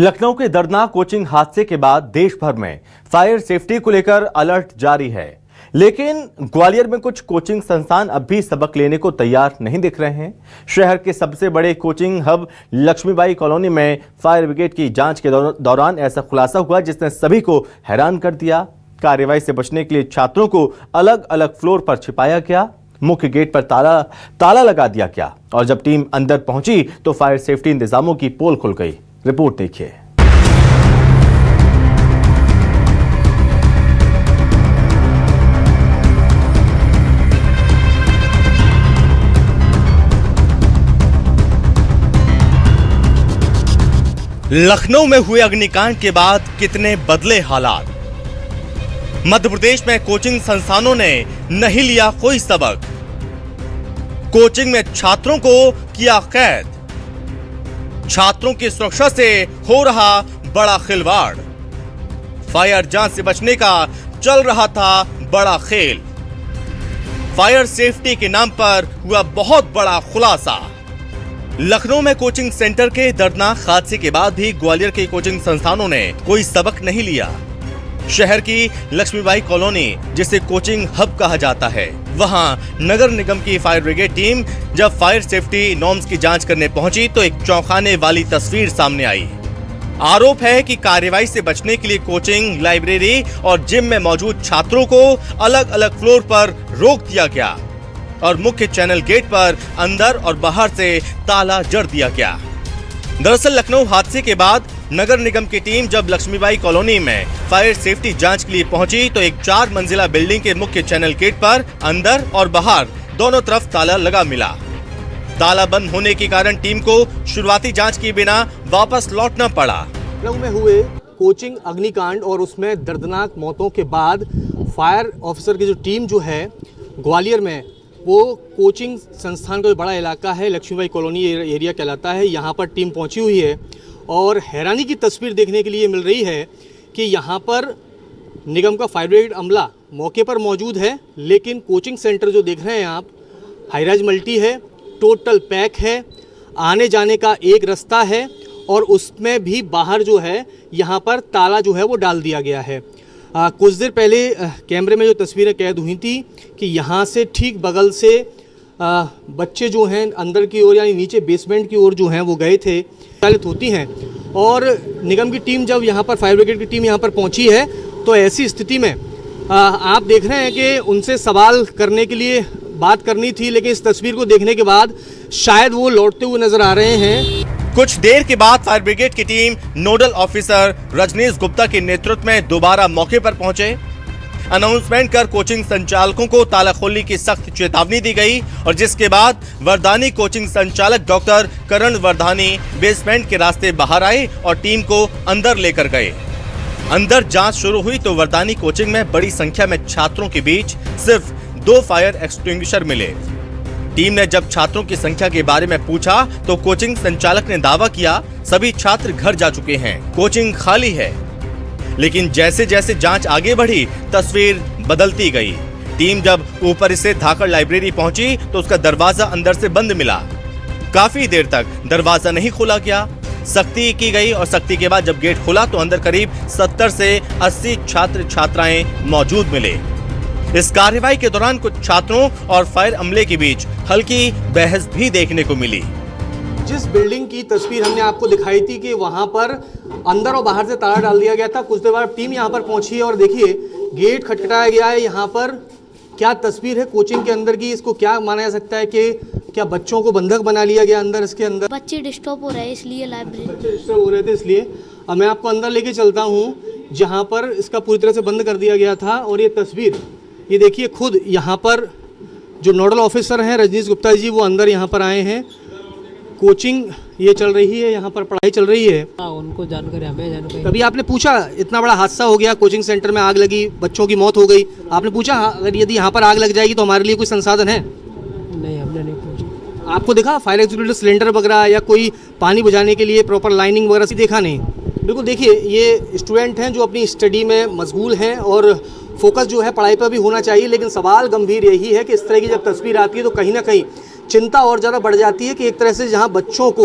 लखनऊ के दर्दनाक कोचिंग हादसे के बाद देश भर में फायर सेफ्टी को लेकर अलर्ट जारी है, लेकिन ग्वालियर में कुछ कोचिंग संस्थान अब भी सबक लेने को तैयार नहीं दिख रहे हैं। शहर के सबसे बड़े कोचिंग हब लक्ष्मीबाई कॉलोनी में फायर ब्रिगेड की जांच के दौरान ऐसा खुलासा हुआ जिसने सभी को हैरान कर दिया। कार्रवाई से बचने के लिए छात्रों को अलग अलग फ्लोर पर छिपाया गया, मुख्य गेट पर ताला लगा दिया गया और जब टीम अंदर पहुंची तो फायर सेफ्टी इंतजामों की पोल खुल गई। रिपोर्ट देखिए। लखनऊ में हुए अग्निकांड के बाद कितने बदले हालात। मध्य प्रदेश में कोचिंग संस्थानों ने नहीं लिया कोई सबक, कोचिंग में छात्रों को किया कैद, छात्रों की सुरक्षा से हो रहा बड़ा खिलवाड़, फायर जांच से बचने का चल रहा था बड़ा खेल, फायर सेफ्टी के नाम पर हुआ बहुत बड़ा खुलासा। लखनऊ में कोचिंग सेंटर के दर्दनाक हादसे के बाद भी ग्वालियर के कोचिंग संस्थानों ने कोई सबक नहीं लिया। शहर की लक्ष्मीबाई कॉलोनी, जिसे कोचिंग हब कहा जाता है, वहां नगर निगम की फायर ब्रिगेड टीम जब फायर सेफ्टी नॉर्म्स की जांच करने पहुंची तो एक चौंकाने वाली तस्वीर सामने आई। आरोप है कि कार्रवाई से बचने के लिए कोचिंग, लाइब्रेरी और जिम में मौजूद छात्रों को अलग अलग फ्लोर पर रोक दिया गया और मुख्य चैनल गेट पर अंदर और बाहर से ताला जड़ दिया गया। दरअसल लखनऊ हादसे के बाद नगर निगम की टीम जब लक्ष्मीबाई कॉलोनी में फायर सेफ्टी जांच के लिए पहुंची तो एक 4 मंजिला बिल्डिंग के मुख्य चैनल गेट पर अंदर और बाहर दोनों तरफ ताला लगा मिला। ताला बंद होने के कारण टीम को शुरुआती जांच किए बिना वापस लौटना पड़ा। लखनऊ में हुए कोचिंग अग्निकांड और उसमें दर्दनाक मौतों के बाद फायर ऑफिसर की जो टीम जो है ग्वालियर में, वो कोचिंग संस्थान का जो बड़ा इलाका है लक्ष्मीबाई कॉलोनी एरिया कहलाता है, यहाँ पर टीम पहुँची हुई है और हैरानी की तस्वीर देखने के लिए मिल रही है कि यहाँ पर निगम का फायर ब्रिगेड अमला मौके पर मौजूद है, लेकिन कोचिंग सेंटर जो देख रहे हैं आप, हाईराइज मल्टी है, टोटल पैक है, आने जाने का एक रास्ता है और उसमें भी बाहर जो है यहाँ पर ताला जो है वो डाल दिया गया है। कुछ देर पहले कैमरे में जो तस्वीरें कैद हुई थी कि यहाँ से ठीक बगल से बच्चे जो हैं अंदर की ओर यानी नीचे बेसमेंट की ओर जो हैं वो गए थे, चालित होती हैं और निगम की टीम जब यहाँ पर फायर ब्रिगेड की टीम यहाँ पर पहुँची है तो ऐसी स्थिति में आप देख रहे हैं कि उनसे सवाल करने के लिए बात करनी थी, लेकिन इस तस्वीर को देखने के बाद शायद वो लौटते हुए नजर आ रहे हैं। कुछ देर के बाद फायर ब्रिगेड की team nodal officer Rajneesh Gupta के नेतृत्व में दोबारा मौके पर पहुंचे। अनाउंसमेंट कर कोचिंग संचालकों को ताला खोलने की सख्त चेतावनी दी गई और जिसके बाद वर्दानी कोचिंग संचालक डॉक्टर करण वर्धानी बेसमेंट के रास्ते बाहर आए और टीम को अंदर लेकर गए। अंदर जांच शुरू हुई तो वर्दानी कोचिंग में बड़ी संख्या में छात्रों के बीच सिर्फ 2 फायर एक्सटिंग्विशर मिले। टीम ने जब छात्रों की संख्या के बारे में पूछा तो कोचिंग संचालक ने दावा किया सभी छात्र घर जा चुके हैं, कोचिंग खाली है। लेकिन जैसे जैसे जांच आगे बढ़ी तस्वीर बदलती गई। टीम जब ऊपर से धाकड़ लाइब्रेरी पहुंची तो उसका दरवाजा अंदर से बंद मिला। काफी देर तक दरवाजा नहीं खोला गया, सख्ती की गई और सख्ती के बाद जब गेट खुला तो अंदर करीब 70 से 80 छात्र छात्राएं मौजूद मिले। इस कार्रवाई के दौरान कुछ छात्रों और फायर अमले के बीच हल्की बहस भी देखने को मिली। जिस बिल्डिंग की तस्वीर हमने आपको दिखाई थी कि वहां पर अंदर और बाहर से ताला डाल दिया गया था, कुछ देर बाद टीम यहां पर पहुंची है और देखिए गेट खटखटाया गया है। यहां पर क्या तस्वीर है कोचिंग के अंदर की, इसको क्या माना जा सकता है कि क्या बच्चों को बंधक बना लिया गया अंदर? इसके अंदर बच्चे डिस्टर्ब हो रहे हैं इसलिए लाइब्रेरी बच्चे डिस्टर्ब हो रहे थे इसलिए। अब मैं आपको अंदर लेके चलता हूँ जहाँ पर इसका पूरी तरह से बंद कर दिया गया था और ये तस्वीर ये देखिए खुद यहाँ पर जो नोडल ऑफिसर हैं रजनीश गुप्ता जी, वो अंदर यहाँ पर आए हैं। कोचिंग ये चल रही है, यहाँ पर पढ़ाई चल रही है। उनको जानकारी, हमें जानकारी। कभी आपने पूछा, इतना बड़ा हादसा हो गया, कोचिंग सेंटर में आग लगी, बच्चों की मौत हो गई, आपने पूछा अगर यदि यहाँ पर आग लग जाएगी तो हमारे लिए कोई संसाधन है? नहीं, हमने नहीं पूछा। आपको देखा फायर एक्सटिंग्विशर सिलेंडर वगैरह या कोई पानी बुझाने के लिए प्रॉपर लाइनिंग वगैरह देखा नहीं? बिल्कुल देखिए ये स्टूडेंट हैं जो अपनी स्टडी में मशगूल हैं और फोकस जो है पढ़ाई पर भी होना चाहिए, लेकिन सवाल गंभीर यही है कि इस तरह की जब तस्वीर आती है तो कहीं ना कहीं चिंता और ज़्यादा बढ़ जाती है कि एक तरह से जहां बच्चों को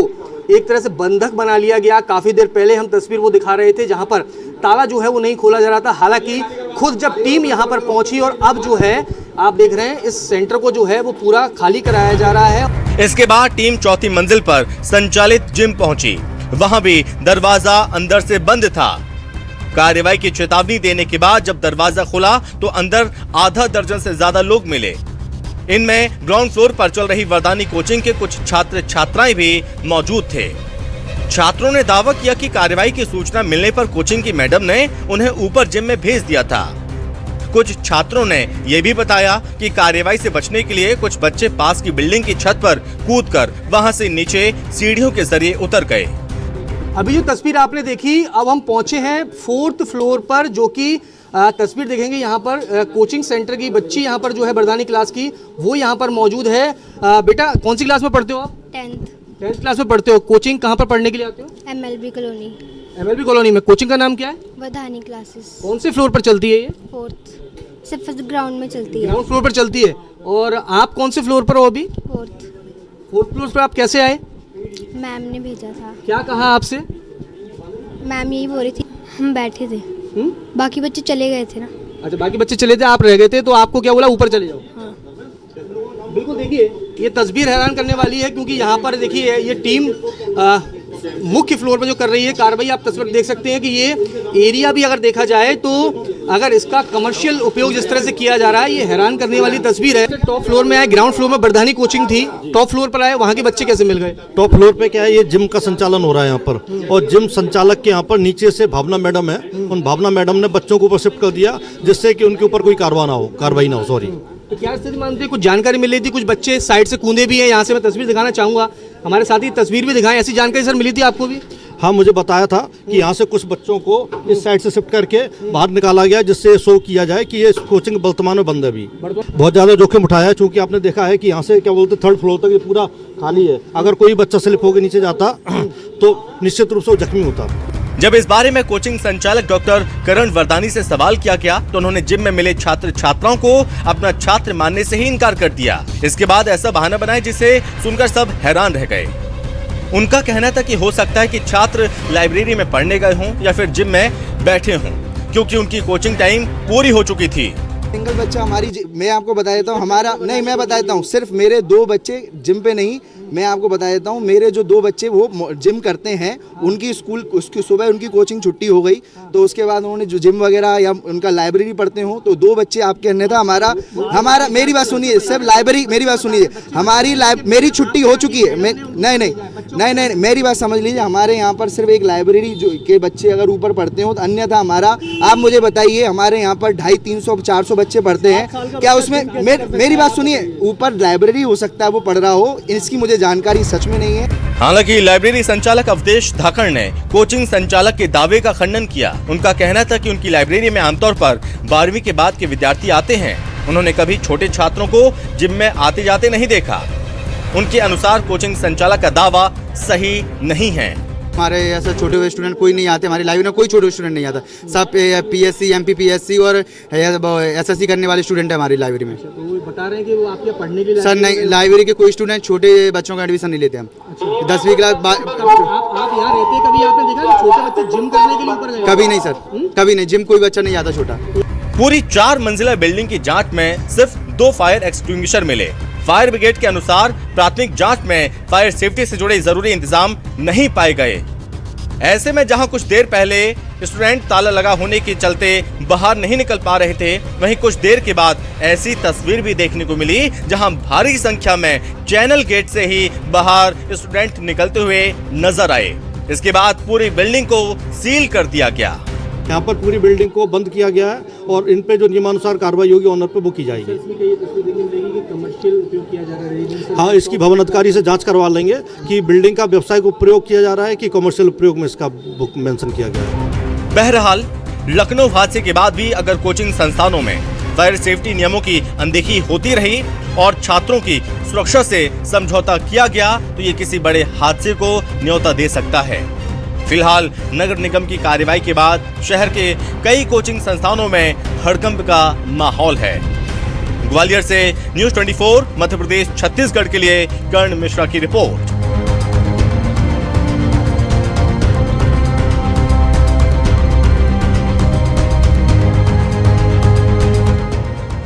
एक तरह से बंधक बना लिया गया। काफ़ी देर पहले हम तस्वीर वो दिखा रहे थे जहां पर ताला जो है वो नहीं खोला जा रहा था। हालांकि खुद जब टीम यहां पर पहुंची और अब जो है आप देख रहे हैं इस सेंटर को जो है वो पूरा खाली कराया जा रहा है। इसके बाद टीम चौथी मंजिल पर संचालित जिम पहुंची। वहां भी दरवाजा अंदर से बंद था। कार्रवाई की चेतावनी देने के बाद जब दरवाजा खुला तो अंदर आधा दर्जन से ज्यादा लोग मिले। इनमें ग्राउंड फ्लोर पर चल रही वरदानी कोचिंग के कुछ छात्र छात्राएं भी मौजूद थे। छात्रों ने दावा किया कि कार्रवाई की सूचना मिलने पर कोचिंग की मैडम ने उन्हें ऊपर जिम में भेज दिया था। कुछ छात्रों ने यह भी बताया कि कार्रवाई से बचने के लिए कुछ बच्चे पास की बिल्डिंग की छत पर कूदकर वहां से नीचे सीढ़ियों के जरिए उतर गए। अभी जो तस्वीर आपने देखी, अब हम पहुंचे हैं 4th फ्लोर पर, जो कि तस्वीर देखेंगे यहाँ पर कोचिंग सेंटर की बच्ची यहाँ पर जो है बरदानी क्लास की वो यहाँ पर मौजूद है। बेटा कौन सी क्लास में पढ़ते हो आप? 10th क्लास में पढ़ते हो। कोचिंग कहाँ पर पढ़ने के लिए आते हो? MLB colony. MLB कॉलोनी में। कोचिंग का नाम क्या है? वरदानी क्लासेस। कौन से फ्लोर पर चलती है ये? 4th। सिर्फ ग्राउंड में चलती है। ग्राउंड फ्लोर पर चलती है। और आप कौन से फ्लोर पर हो अभी? 4th फ्लोर पर। आप कैसे आए? मैम ने भेजा था। क्या कहा आपसे? मैम यही बोल रही थी, हम बैठे थे। बाकी बच्चे चले गए थे ना। अच्छा, बाकी बच्चे चले थे, आप रह गए थे, तो आपको क्या बोला ऊपर चले जाओ? हाँ। बिल्कुल, देखिए ये तस्वीर हैरान करने वाली है क्योंकि यहाँ पर देखिए ये टीम मुख्य फ्लोर पर जो कर रही है कार्रवाई, आप तस्वीर देख सकते हैं कि ये एरिया भी अगर देखा जाए तो अगर इसका कमर्शियल उपयोग जिस तरह से किया जा रहा है, ये हैरान करने वाली तस्वीर है। टॉप फ्लोर में आए, ग्राउंड फ्लोर में बरदानी कोचिंग थी, टॉप फ्लोर पर आए, वहाँ के बच्चे कैसे मिल गए? टॉप फ्लोर पे क्या है, ये जिम का संचालन हो रहा है यहाँ पर, और जिम संचालक के यहाँ पर नीचे से भावना मैडम है, उन भावना मैडम ने बच्चों को ऊपर शिफ्ट कर दिया जिससे कि उनके ऊपर कोई कार्रवाई ना हो। सॉरी। तो क्या स्थिति मानते हैं? कुछ जानकारी मिली थी, कुछ बच्चे साइड से कूदे भी हैं। यहाँ से मैं तस्वीर दिखाना चाहूँगा, हमारे साथ ही तस्वीर भी दिखाएं। ऐसी जानकारी सर मिली थी आपको भी? हाँ, मुझे बताया था कि यहाँ से कुछ बच्चों को इस साइड से शिफ्ट करके बाहर निकाला गया जिससे शो किया जाए कि ये कोचिंग वर्तमान में बंद है। अभी बहुत ज़्यादा जोखिम उठाया है, चूँकि आपने देखा है कि यहाँ से क्या बोलते 3rd फ्लोर तक ये पूरा खाली है। अगर कोई बच्चा स्लिप होकर नीचे जाता तो निश्चित रूप से वो जख्मी होता। जब इस बारे में कोचिंग संचालक डॉक्टर करण वरदानी से सवाल किया गया तो उन्होंने जिम में मिले छात्र छात्राओं को अपना छात्र मानने से ही इनकार कर दिया। इसके बाद ऐसा बहाना बनाया जिसे सुनकर सब हैरान रह गए। उनका कहना था कि हो सकता है कि छात्र लाइब्रेरी में पढ़ने गए हों या फिर जिम में बैठे हों, क्योंकि उनकी कोचिंग टाइम पूरी हो चुकी थी। सिंगल बच्चा हमारी, मैं आपको बता देता हूँ, हमारा नहीं, मैं बता देता हूँ, सिर्फ मेरे 2 बच्चे जिम पे नहीं, मैं आपको बता देता हूँ, मेरे जो 2 बच्चे वो जिम करते हैं, उनकी उसकी सुबह उनकी कोचिंग छुट्टी हो गई तो उसके बाद उन्होंने जो जिम वगैरह या उनका लाइब्रेरी पढ़ते हो, तो 2 बच्चे आपके अन्यथा हमारा मेरी बात सुनिए, सिर्फ लाइब्रेरी, मेरी बात सुनिए, मेरी छुट्टी हो चुकी है। नहीं, मेरी बात समझ लीजिए, हमारे यहाँ पर सिर्फ एक लाइब्रेरी जो के बच्चे अगर ऊपर पढ़ते हो तो अन्यथा हमारा, आप मुझे बताइए, हमारे यहाँ पर 250-300-400 बच्चे पढ़ते हैं, क्या उसमें मेरी बात सुनिए, ऊपर लाइब्रेरी हो सकता है वो पढ़ रहा हो, इसकी मुझे जानकारी सच में नहीं है। हालांकि लाइब्रेरी संचालक अवधेश धाकड़ ने कोचिंग संचालक के दावे का खंडन किया। उनका कहना था कि उनकी लाइब्रेरी में आमतौर पर 12वीं के बाद के विद्यार्थी आते हैं, उन्होंने कभी छोटे छात्रों को जिम में आते जाते नहीं देखा। उनके अनुसार कोचिंग संचालक का दावा सही नहीं है। हमारे ऐसा छोटे हुए स्टूडेंट कोई नहीं आते, हमारी लाइब्रेरी में कोई छोटे स्टूडेंट नहीं आता, सब PSC MPPSC और SSC करने वाले स्टूडेंट है हमारी लाइब्रेरी में। तो वो बता रहे हैं कि वो आपके पढ़ने के लिए सर नहीं, लाइब्रेरी के कोई स्टूडेंट छोटे बच्चों का एडमिशन नहीं लेते हम। 10वीं क्लास आप यहाँ रहते, कभी आपने देखा कि छोटे बच्चे जिम करने के लिए ऊपर गए? कभी नहीं सर, कभी नहीं, जिम कोई बच्चा नहीं आता छोटा। पूरी 4 मंजिला बिल्डिंग की जांच में सिर्फ 2 फायर एक्सटिंग्विशर मिले। फायर ब्रिगेड के अनुसार प्राथमिक जांच में फायर सेफ्टी से जुड़े जरूरी इंतजाम नहीं पाए गए। ऐसे में जहां कुछ देर पहले स्टूडेंट ताला लगा होने के चलते बाहर नहीं निकल पा रहे थे, वहीं कुछ देर के बाद ऐसी तस्वीर भी देखने को मिली जहां भारी संख्या में चैनल गेट से ही बाहर स्टूडेंट निकलते हुए नजर आए। इसके बाद पूरी बिल्डिंग को सील कर दिया गया। यहाँ पर पूरी बिल्डिंग को बंद किया गया है और इन पे जो नियमानुसार कार्रवाई होगी ऑनर पे वो की जाएगी। हाँ, इसकी भवन अधिकारी से जांच करवा लेंगे कि बिल्डिंग का व्यावसायिक उपयोग किया जा रहा है कि कमर्शियल उपयोग में इसका मेंशन किया गया है। बहरहाल लखनऊ हादसे के बाद भी अगर कोचिंग संस्थानों में फायर सेफ्टी नियमों की अनदेखी होती रही और छात्रों की सुरक्षा से समझौता किया गया तो ये किसी बड़े हादसे को न्योता दे सकता है। फिलहाल नगर निगम की कार्रवाई के बाद शहर के कई कोचिंग संस्थानों में हड़कंप का माहौल है। ग्वालियर से न्यूज़ 24 मध्य प्रदेश छत्तीसगढ़ के लिए कर्ण मिश्रा की रिपोर्ट।